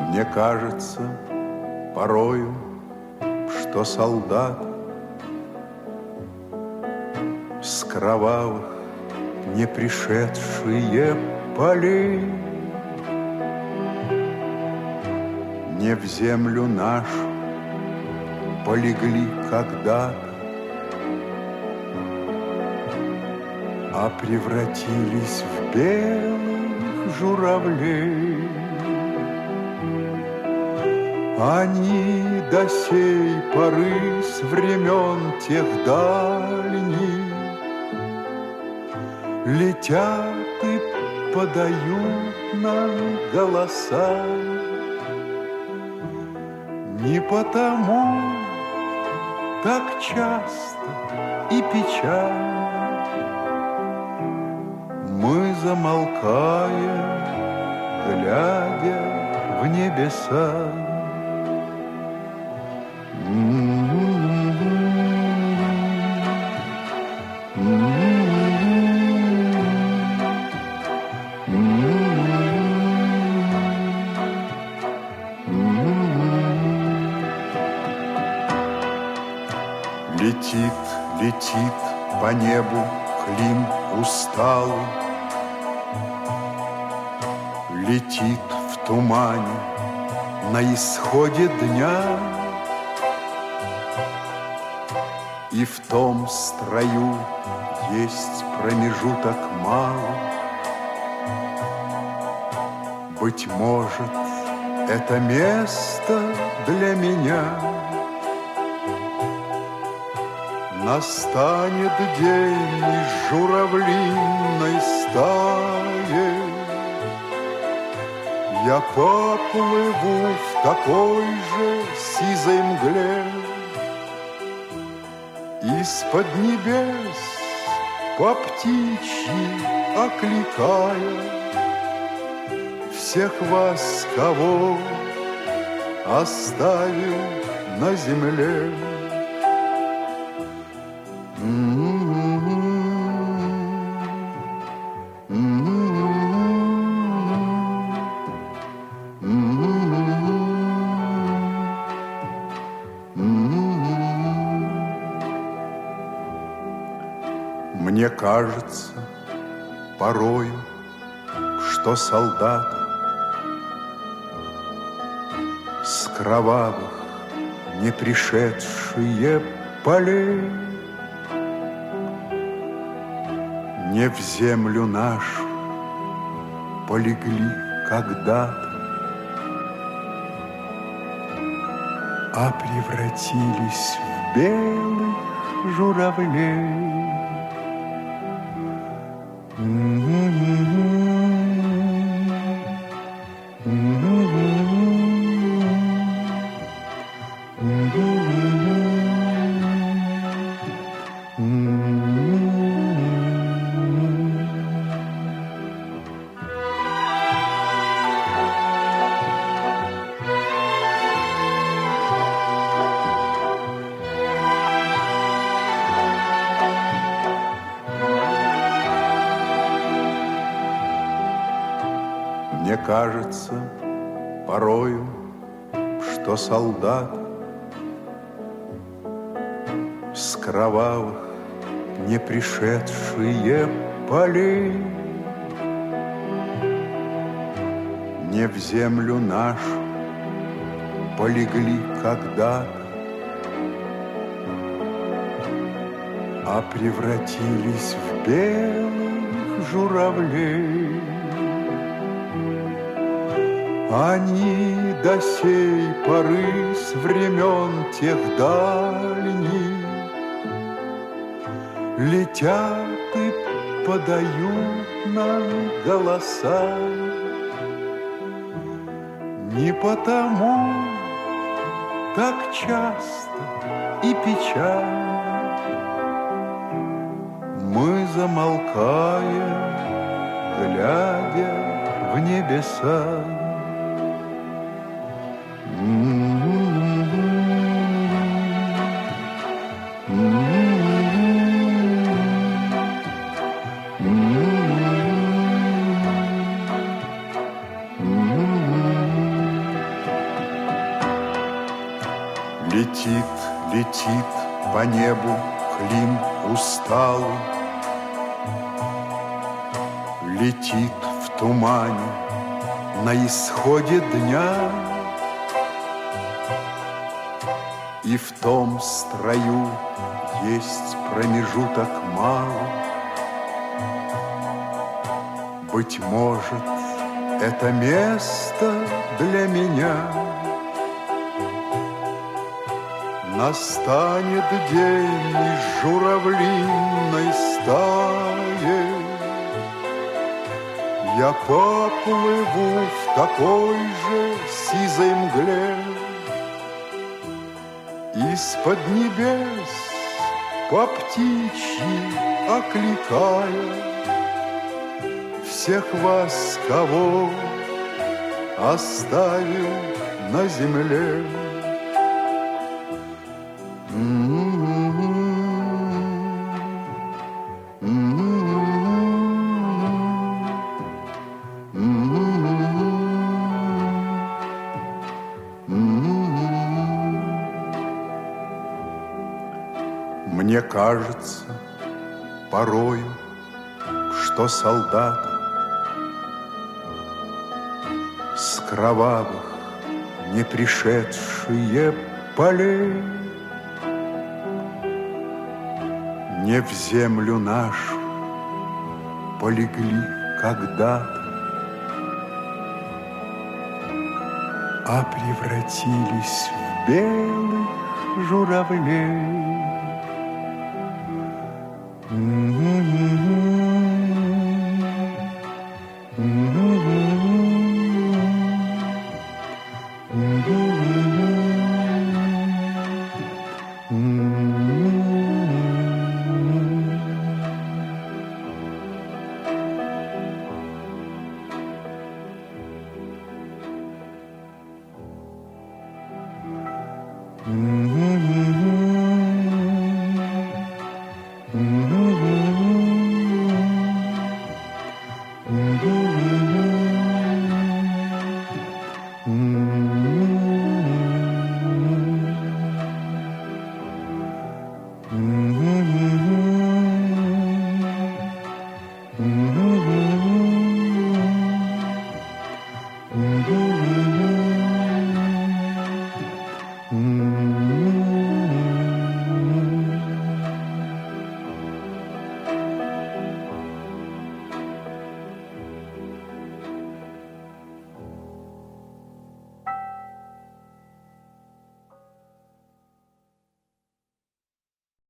Мне кажется порою, что солдат с кровавых не пришедшие полей не в землю нашу полегли когда-то, а превратились в белых журавлей. Они до сей поры с времен тех дальних летят и подают нам голоса. Не потому так часто и печально мы замолкаем, глядя в небеса. Летит, летит по небу Клим усталый, летит в тумане на исходе дня, и в том строю есть промежуток малый. Быть может, это место для меня. Настанет день из журавлиной стаи, я поплыву в такой же сизой мгле. Из-под небес по птичьи окликая всех вас, кого оставил на земле. Мне кажется порою, что солдаты с кровавых не пришедшие полей не в землю нашу полегли когда-то, а превратились в белых журавлей. Мне кажется порою, что солдат с кровавых не пришедшие полей не в землю нашу полегли когда-то, а превратились в белых журавлей. Они до сей поры с времен тех дальних летят и подают нам голоса. Не потому так часто и печально мы замолкаем, глядя в небеса. Летит, летит по небу клин усталый, летит в тумане на исходе дня, и в том строю есть промежуток малый. Быть может, это место для меня. Настанет день из журавлиной стаи, я поплыву в такой же сизой мгле. Из-под небес по птичьи окликая всех вас, кого оставил на земле. Мне кажется порою, что солдаты с кровавых не пришедшие полей не в землю нашу полегли когда-то, а превратились в белых журавлей. Mm-hmm.